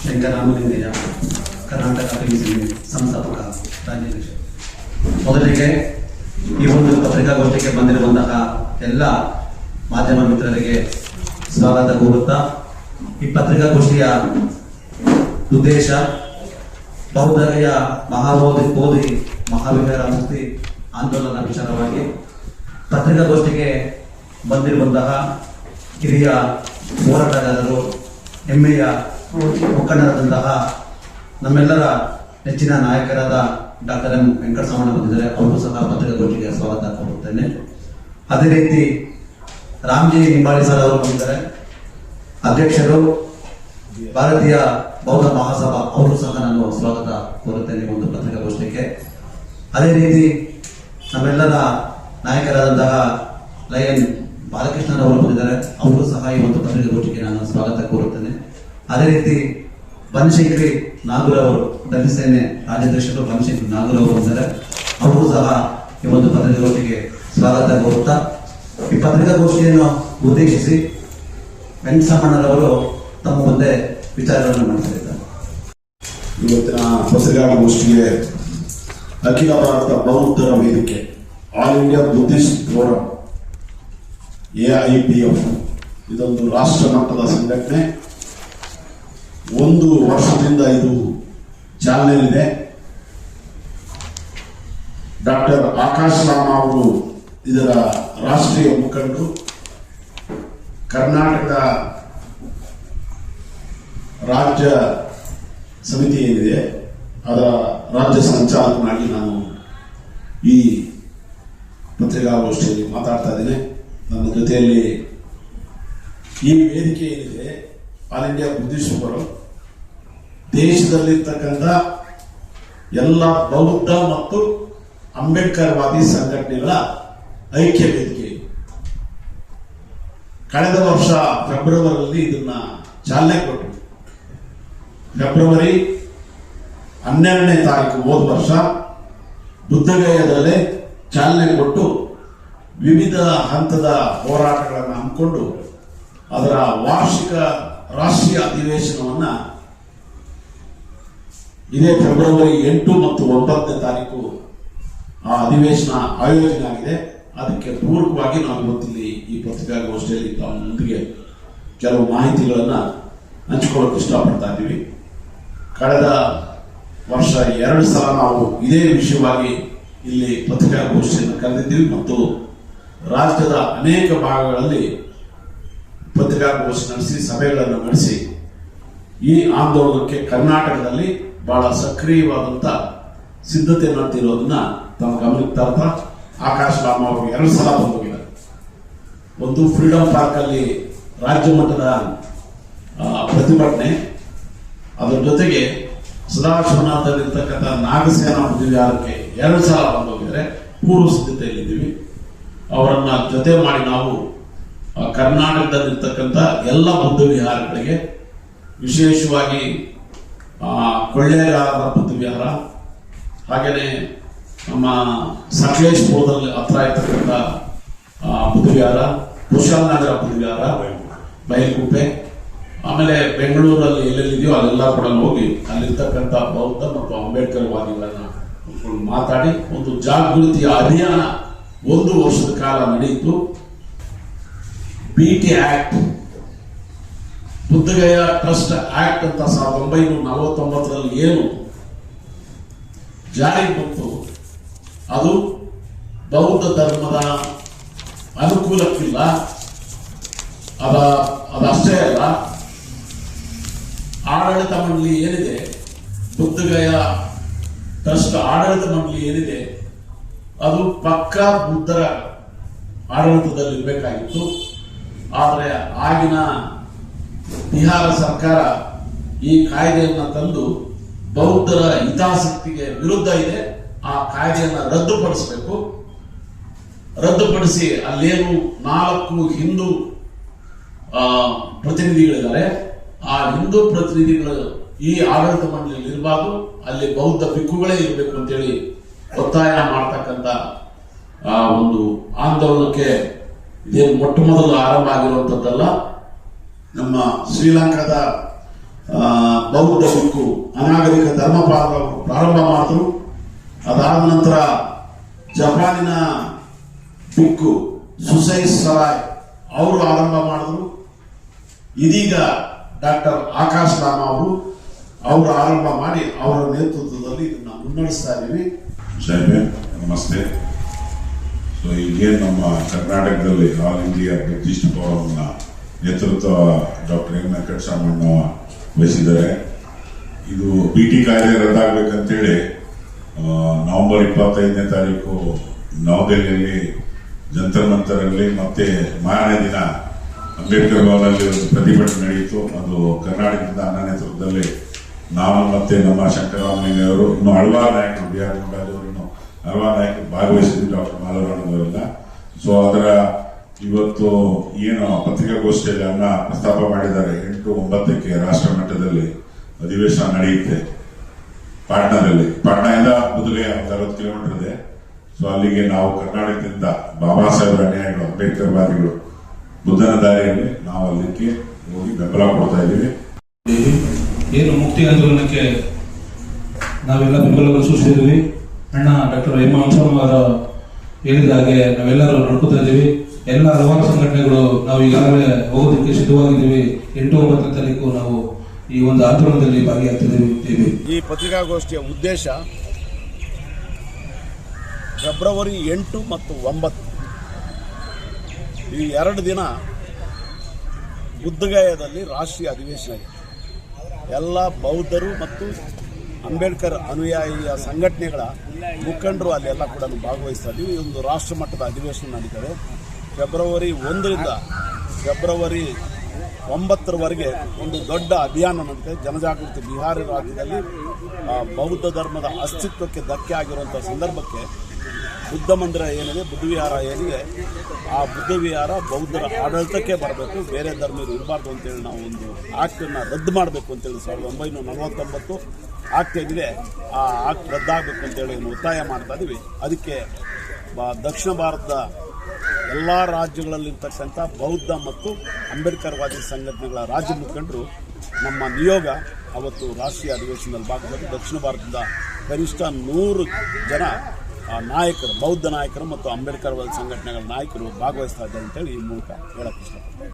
ಶಂಕರರಾಮಲಿಂಗಯ್ಯ, ಕರ್ನಾಟಕ ಸಂಸ್ಥಾಪಕ ರಾಜ್ಯಾಧ್ಯಕ್ಷ. ಮೊದಲಿಗೆ ಈ ಒಂದು ಪತ್ರಿಕಾಗೋಷ್ಠಿಗೆ ಬಂದಿರುವಂತಹ ಎಲ್ಲ ಮಾಧ್ಯಮ ಮಿತ್ರರಿಗೆ ಸ್ವಾಗತ ಕೋರುತ್ತಾ, ಈ ಪತ್ರಿಕಾಗೋಷ್ಠಿಯ ಉದ್ದೇಶ ಬೌದ್ಧಗಯ ಮಹಾಬೋಧಿ ಮಹಾವಿಹಾರ ಮುಕ್ತಿ ಆಂದೋಲನ ವಿಚಾರವಾಗಿ ಪತ್ರಿಕಾಗೋಷ್ಠಿಗೆ ಬಂದಿರುವಂತಹ ಹಿರಿಯ ಹೋರಾಟಗಾರರು, ಹೆಮ್ಮೆಯ ಮುಖಂಡರಾದಂತಹ ನಮ್ಮೆಲ್ಲರ ನೆಚ್ಚಿನ ನಾಯಕರಾದ ಡಾಕ್ಟರ್ ಎಂ ವೆಂಕಟರಮಣ ಬಂದಿದ್ದಾರೆ. ಅವರು ಸಹ ಪತ್ರಿಕಾಗೋಷ್ಠಿಗೆ ಸ್ವಾಗತ ಕೋರುತ್ತೇನೆ. ಅದೇ ರೀತಿ ರಾಮ್ಜಿ ನಿಂಬಾಳಿ ಸರ್ ಅವರು ಬಂದಿದ್ದಾರೆ, ಅಧ್ಯಕ್ಷರು ಭಾರತೀಯ ಬೌದ್ಧ ಮಹಾಸಭಾ. ಅವರು ಸಹ ನಾನು ಸ್ವಾಗತ ಕೋರುತ್ತೇನೆ ಒಂದು ಪತ್ರಿಕಾಗೋಷ್ಠಿಗೆ. ಅದೇ ರೀತಿ ನಮ್ಮೆಲ್ಲರ ನಾಯಕರಾದಂತಹ ಲಯನ್ ಬಾಲಕೃಷ್ಣನ್ ಅವರು ಬಂದಿದ್ದಾರೆ, ಅವರು ಸಹ ಈ ಒಂದು ಪತ್ರಿಕಾಗೋಷ್ಠಿಗೆ ನಾನು ಸ್ವಾಗತ ಕೋರುತ್ತೇನೆ. ಅದೇ ರೀತಿ ಬನಶಂಕರಿ ನಾಗೂರ್ ಅವರು, ದಲಿತ ಸೇನೆ ರಾಜ್ಯಾಧ್ಯಕ್ಷರು ಬನಶಂಕರಿ ನಾಗೂರ್ ಅವರು ಬಂದಿದ್ದಾರೆ, ಅವರು ಸಹ ಈ ಒಂದು ಪತ್ರಿಕಾಗೋಷ್ಠಿಗೆ ಸ್ವಾಗತ ಕೋರುತ್ತಾ, ಈ ಪತ್ರಿಕಾಗೋಷ್ಠಿಯನ್ನು ಉದ್ದೇಶಿಸಿ ವೆಂಕಟರಮಣರವರು ತಮ್ಮ ಮುಂದೆ ವಿಚಾರಗಳನ್ನು ಮಂಡಿಸಲಿದ್ದಾರೆ. ಇವತ್ತಿನ ಪತ್ರಿಕಾಗೋಷ್ಠಿಗೆ ಅಖಿಲ ಭಾರತ ಬೌದ್ಧರ ವೇದಿಕೆ, all India Buddhist forum, AIBF, ಇದೊಂದು ರಾಷ್ಟ್ರ ಮಟ್ಟದ ಸಂಘಟನೆ. 1 ವರ್ಷದಿಂದ ಇದು ಚಾಲನೆಯಲ್ಲಿದೆ. ಡಾಕ್ಟರ್ ಆಕಾಶ್ ರಾಮ್ ಅವರು ಇದರ ರಾಷ್ಟ್ರೀಯ ಮುಖಂಡರು. ಕರ್ನಾಟಕ ರಾಜ್ಯ ಸಮಿತಿ ಏನಿದೆ ಅದರ ರಾಜ್ಯ ಸಂಚಾಲಕನಾಗಿ ನಾನು ಈ ಪತ್ರಿಕಾಗೋಷ್ಠಿಯಲ್ಲಿ ಮಾತಾಡ್ತಾ ಇದ್ದೇನೆ. ನನ್ನ ಜೊತೆಯಲ್ಲಿ ಈ ವೇದಿಕೆ ಏನಿದೆ ಆಲ್ ಇಂಡಿಯಾ ಬುದ್ಧಿಸ್ಟ್ ಫೋರಂ, ದೇಶದಲ್ಲಿರ್ತಕ್ಕಂಥ ಎಲ್ಲ ಬೌದ್ಧ ಮತ್ತು ಅಂಬೇಡ್ಕರ್ವಾದಿ ಸಂಘಟನೆಗಳ ಐಕ್ಯ ವೇದಿಕೆ. ಕಳೆದ ವರ್ಷ ಫೆಬ್ರವರಿಯಲ್ಲಿ ಇದನ್ನ ಚಾಲನೆ ಕೊಟ್ಟರು. ಫೆಬ್ರವರಿ 12ನೇ ತಾರೀಕು ಹೋದ ವರ್ಷ ಬುದ್ಧಗಯದಲ್ಲೇ ಚಾಲನೆ ಕೊಟ್ಟು ವಿವಿಧ ಹಂತದ ಹೋರಾಟಗಳನ್ನು ಹಮ್ಮಿಕೊಂಡು ಅದರ ವಾರ್ಷಿಕ ರಾಷ್ಟ್ರೀಯ ಅಧಿವೇಶನವನ್ನ ಇದೇ ಫೆಬ್ರವರಿ 8 ಮತ್ತು 9ನೇ ತಾರೀಕು ಆ ಅಧಿವೇಶನ ಆಯೋಜನೆ ಆಗಿದೆ. ಅದಕ್ಕೆ ಪೂರಕವಾಗಿ ನಾವು ಇವತ್ತಿಲ್ಲಿ ಈ ಪತ್ರಿಕಾಗೋಷ್ಠಿಯಲ್ಲಿ ತಮ್ಮೊಂದಿಗೆ ಕೆಲವು ಮಾಹಿತಿಗಳನ್ನ ಹಂಚಿಕೊಳ್ಳೋಕೆ ಇಷ್ಟಪಡ್ತಾ ಇದ್ದೀವಿ. ಕಳೆದ ವರ್ಷ 2 ಸಲ ನಾವು ಇದೇ ವಿಷಯವಾಗಿ ಇಲ್ಲಿ ಪತ್ರಿಕಾಗೋಷ್ಠಿಯನ್ನು ಕರೆದಿದ್ದೀವಿ ಮತ್ತು ರಾಜ್ಯದ ಅನೇಕ ಭಾಗಗಳಲ್ಲಿ ಪತ್ರಿಕಾಗೋಷ್ಠಿ ನಡೆಸಿ ಸಭೆಗಳನ್ನು ನಡೆಸಿ ಈ ಆಂದೋಲನಕ್ಕೆ ಕರ್ನಾಟಕದಲ್ಲಿ ಬಹಳ ಸಕ್ರಿಯವಾದಂತ ಸಿದ್ಧತೆ ನಡೆದಿರೋದನ್ನ ತಮ್ಮ ಗಮನಕ್ಕೆ ತರ್ತಾ, ಆಕಾಶ್ ರಾಮ್ ಅವರು 2 ಸಲ ಬಂದೋಗಿದ್ದಾರೆ. ಒಂದು ಫ್ರೀಡಂ ಪಾರ್ಕ್ ಅಲ್ಲಿ ರಾಜ್ಯ ಮಟ್ಟದ ಪ್ರತಿಭಟನೆ, ಅದರ ಜೊತೆಗೆ ಸದಾಶಿವನಾಥಲ್ಲಿರ್ತಕ್ಕಂಥ ನಾಗಸೇನಾ ಬುದ್ಧಿವಿಹಾರಕ್ಕೆ 2 ಸಲ ಬಂದೋಗಿದ್ದಾರೆ. ಪೂರ್ವ ಸಿದ್ಧತೆಯಲ್ಲಿದ್ದೀವಿ. ಅವರನ್ನ ಜೊತೆ ಮಾಡಿ ನಾವು ಕರ್ನಾಟಕದಲ್ಲಿರ್ತಕ್ಕಂಥ ಎಲ್ಲ ಬುದ್ಧ ವಿಹಾರಗಳಿಗೆ, ವಿಶೇಷವಾಗಿ ಕೊಳ್ಳೇಗಾಲದ ಬುದ್ಧ ವಿಹಾರ, ಹಾಗೆಯೇ ನಮ್ಮ ಸಕಲೇಶ್ಪುರದಲ್ಲಿ ಹತ್ರ ಇರ್ತಕ್ಕಂಥ ಬುದ್ಧ ವಿಹಾರ, ಕುಶಾಲನಗರ ಬುದ್ಧ ವಿಹಾರ, ಬೈಲ್ಕುಪ್ಪೆ, ಆಮೇಲೆ ಬೆಂಗಳೂರಲ್ಲಿ ಎಲ್ಲೆಲ್ಲಿದೆಯೋ ಅಲ್ಲೆಲ್ಲ ಕೂಡ ಹೋಗಿ ಅಲ್ಲಿರ್ತಕ್ಕಂಥ ಬೌದ್ಧ ಮತ್ತು ಅಂಬೇಡ್ಕರ್ ವಾದಿಗಳನ್ನ ಮಾತಾಡಿ ಒಂದು ಜಾಗೃತಿಯ ಅಭಿಯಾನ 1 ವರ್ಷದ ಕಾಲ ನಡೆಯಿತು. BT ಆಕ್ಟ್, ಬುದ್ಧಗಯ ಟ್ರಸ್ಟ್ ಆಕ್ಟ್ ಅಂತ 1949ರಲ್ಲಿ ಏನು ಜಾರಿಗೆ ಬಂತು, ಅದು ಬೌದ್ಧ ಧರ್ಮದ ಅನುಕೂಲಕ್ಕಿಲ್ಲ. ಅದಷ್ಟೇ ಅಲ್ಲ, ಆಡಳಿತ ಮಂಡಳಿ ಏನಿದೆ, ಬುದ್ಧಗಯ ಟ್ರಸ್ಟ್ ಆಡಳಿತ ಮಂಡಳಿ ಏನಿದೆ, ಅದು ಪಕ್ಕಾ ಬುದ್ಧರ ಆಡಳಿತದಲ್ಲಿ ಇರಬೇಕಾಗಿತ್ತು. ಆದರೆ ಆಗಿನ ಬಿಹಾರ ಸರ್ಕಾರ ಈ ಕಾಯ್ದೆಯನ್ನ ತಂದು ಬೌದ್ಧರ ಹಿತಾಸಕ್ತಿಗೆ ವಿರುದ್ಧ ಇದೆ, ಆ ಕಾಯ್ದೆಯನ್ನ ರದ್ದುಪಡಿಸಿ ಅಲ್ಲೇನು 4 ಹಿಂದೂ ಪ್ರತಿನಿಧಿಗಳಿದ್ದಾರೆ, ಆ ಹಿಂದೂ ಪ್ರತಿನಿಧಿಗಳು ಈ ಆಡಳಿತ ಮಂಡಳಿಯಲ್ಲಿ ಇರಬಾರ್ದು, ಅಲ್ಲಿ ಬೌದ್ಧ ಭಿಕ್ಕುಗಳೇ ಇರಬೇಕು ಅಂತೇಳಿ ಒತ್ತಾಯ ಮಾಡ್ತಕ್ಕಂಥ ಒಂದು ಆಂದೋಲನಕ್ಕೆ ಇದೇನು ಮೊಟ್ಟ ಮೊದಲು ಆರಂಭ ಆಗಿರುವಂತದ್ದಲ್ಲ. ನಮ್ಮ ಶ್ರೀಲಂಕಾದ ಬೌದ್ಧ ಭಿಕ್ಕು ಅನಾಗರಿಕ ಧರ್ಮಪಾಲ ಪ್ರಾರಂಭ ಮಾಡಿದ್ರು. ಅದಾದ ನಂತರ ಜಪಾನಿನ ಭಿಕ್ಕು ಸುಸೈ ಸರಾಯ್ ಅವರು ಆರಂಭ ಮಾಡಿದ್ರು. ಇದೀಗ ಡಾಕ್ಟರ್ ಆಕಾಶ್ ರಾಮ ಅವರು ಆರಂಭ ಮಾಡಿ ಅವರ ನೇತೃತ್ವದಲ್ಲಿ ಇದನ್ನ ಮುನ್ನಡೆಸ್ತಾ ಇದ್ದೀವಿ. ಸಾಹೇಬೆ ನಮಸ್ತೆ. ಸೊ ಈಗೇನು ನಮ್ಮ ಕರ್ನಾಟಕದಲ್ಲಿ ಆಲ್ ಇಂಡಿಯಾ ಬುದ್ಧಿಸ್ಟ್ ಫೋರಂನ ನೇತೃತ್ವ ಡಾಕ್ಟರ್ ಎಂ ವೆಂಕಟರಾಮಣ್ಣ ವಹಿಸಿದ್ದಾರೆ. ಇದು BT ಕಾಯ್ದೆ ರದ್ದಾಗಬೇಕಂತೇಳಿ ನವೆಂಬರ್ 25ನೇ ತಾರೀಕು ನವದೆಹಲಿಯಲ್ಲಿ ಜಂತರ್ ಮಂತರಲ್ಲಿ ಮತ್ತೆ ಮಾರನೇ ದಿನ ಅಂಬೇಡ್ಕರ್ ಭವನಲ್ಲಿ ಒಂದು ಪ್ರತಿಭಟನೆ ನಡೆಯಿತು. ಅದು ಕರ್ನಾಟಕದಿಂದ ನನ್ನ ನೇತೃತ್ವದಲ್ಲಿ ನಾನು ಮತ್ತೆ ನಮ್ಮ ಶಂಕರರಾಮಲಿಂಗವರು ಇನ್ನು ಹಲವಾರು ನಾಯಕರು BR ಗುಂಡಾಜ್ ಅವರನ್ನು ಹಲವಾರು ನಾಯಕರು ಭಾಗವಹಿಸಿದ್ವಿ, ಡಾಕ್ಟರ್ ಮಾಲವರಣ್ಣವರೆಲ್ಲ. ಸೊ ಅದರ ಇವತ್ತು ಏನು ಪತ್ರಿಕಾಗೋಷ್ಠಿಯಲ್ಲಿ ಪ್ರಸ್ತಾಪ ಮಾಡಿದ್ದಾರೆ 8-9ಕ್ಕೆ ರಾಷ್ಟ್ರ ಮಟ್ಟದಲ್ಲಿ ಅಧಿವೇಶನ ನಡೆಯುತ್ತೆ ಪಾಟ್ನಾದಲ್ಲಿ. ಪಾಟ್ನಾದಿಂದ ಬುದ್ಧಗೆ 60 ಕಿಲೋಮೀಟರ್ ಇದೆ. ಸೊ ಅಲ್ಲಿಗೆ ನಾವು ಕರ್ನಾಟಕದಿಂದ ಬಾಬಾ ಸಾಹೇಬರ ಅನ್ಯಾಯಗಳು ಅಂಬೇಡ್ಕರ್ ವಾದಿಗಳು ಬುದ್ಧನ ದಾರಿಯಲ್ಲಿ ನಾವು ಅಲ್ಲಿಗೆ ಹೋಗಿ ಬೆಂಬಲ ಕೊಡ್ತಾ ಇದ್ದೀವಿ. ಏನು ಮುಕ್ತಿ ಆಂದೋಲನಕ್ಕೆ ನಾವೆಲ್ಲ ಬೆಂಬಲವನ್ನು ಸೂಚಿಸಿದ್ವಿ. ಅಣ್ಣ ಡಾಕ್ಟರ್ ಎಂ ಅವರ ಹೇಳಿದ ಹಾಗೆ ನಾವೆಲ್ಲರೂ ನಡ್ಕೋತಾ ಇದ್ದೀವಿ. ಎಲ್ಲ ಹಲವಾರು ಸಂಘಟನೆಗಳು ನಾವು ಈಗಾಗಲೇ ಹೋಗೋದಕ್ಕೆ ಸಿದ್ಧವಾಗಿದ್ದೀವಿ. 8-9ನೇ ತಾರೀಕು ನಾವು ಈ ಒಂದು ಆಂದೋಲನದಲ್ಲಿ ಭಾಗಿಯಾಗ್ತಿದ್ದೀವಿ. ಈ ಪತ್ರಿಕಾಗೋಷ್ಠಿಯ ಉದ್ದೇಶ ಫೆಬ್ರವರಿ 8 ಮತ್ತು 9 ಈ 2 ದಿನ ಬುದ್ಧಗಯಾದಲ್ಲಿ ರಾಷ್ಟ್ರೀಯ ಅಧಿವೇಶನ ಇದೆ. ಎಲ್ಲ ಬೌದ್ಧರು ಮತ್ತು ಅಂಬೇಡ್ಕರ್ ಅನುಯಾಯಿಯ ಸಂಘಟನೆಗಳ ಮುಖಂಡರು ಅಲ್ಲೆಲ್ಲ ಕೂಡ ಭಾಗವಹಿಸ್ತಾ ಇದ್ದೀವಿ. ಒಂದು ರಾಷ್ಟ್ರ ಮಟ್ಟದ ಅಧಿವೇಶನ ನಡೀತದೆ. ಫೆಬ್ರವರಿ 1ರಿಂದ ಫೆಬ್ರವರಿ 9ರವರೆಗೆ ಒಂದು ದೊಡ್ಡ ಅಭಿಯಾನ ನಡೀತದೆ. ಜನಜಾಗೃತಿ ಬಿಹಾರ ರಾಜ್ಯದಲ್ಲಿ ಬೌದ್ಧ ಧರ್ಮದ ಅಸ್ತಿತ್ವಕ್ಕೆ ಧಕ್ಕೆ ಆಗಿರುವಂಥ ಸಂದರ್ಭಕ್ಕೆ ಬುದ್ಧ ಮಂದಿರ ಏನಿದೆ, ಬುದ್ಧ ವಿಹಾರ ಏನಿದೆ, ಆ ಬುದ್ಧ ವಿಹಾರ ಬೌದ್ಧರ ಆಡಳಿತಕ್ಕೆ ಬರಬೇಕು, ಬೇರೆ ಧರ್ಮೀಯರು ಇರಬಾರ್ದು ಅಂತೇಳಿ ನಾವು ಒಂದು ಆಕ್ಟನ್ನು ರದ್ದು ಮಾಡಬೇಕು ಅಂತೇಳಿ 1949 ಆಕ್ಟ್ ಏನಿದೆ ಆ ಆಕ್ಟ್ ರದ್ದಾಗಬೇಕು ಅಂತೇಳಿ ಒತ್ತಾಯ ಮಾಡ್ತಾ ಇದ್ದೀವಿ. ಅದಕ್ಕೆ ದಕ್ಷಿಣ ಭಾರತದ ಎಲ್ಲ ರಾಜ್ಯಗಳಲ್ಲಿರ್ತಕ್ಕಂಥ ಬೌದ್ಧ ಮತ್ತು ಅಂಬೇಡ್ಕರ್ವಾದಿ ಸಂಘಟನೆಗಳ ರಾಜ್ಯ ಮುಖಂಡರು ನಮ್ಮ ನಿಯೋಗ ಅವತ್ತು ರಾಷ್ಟ್ರೀಯ ಅಧಿವೇಶನದಲ್ಲಿ ಭಾಗವಹಿಸಿ ದಕ್ಷಿಣ ಭಾರತದ ಕನಿಷ್ಠ 100 ಜನ ನಾಯಕರು, ಬೌದ್ಧ ನಾಯಕರು ಮತ್ತು ಅಂಬೇಡ್ಕರ್ವಾದಿ ಸಂಘಟನೆಗಳ ನಾಯಕರು ಭಾಗವಹಿಸ್ತಾ ಇದ್ದಾರೆ ಅಂತೇಳಿ ಈ ಮೂಲಕ ಹೇಳಕ್ಕೆ ಇಷ್ಟಪಡ್ತೀನಿ.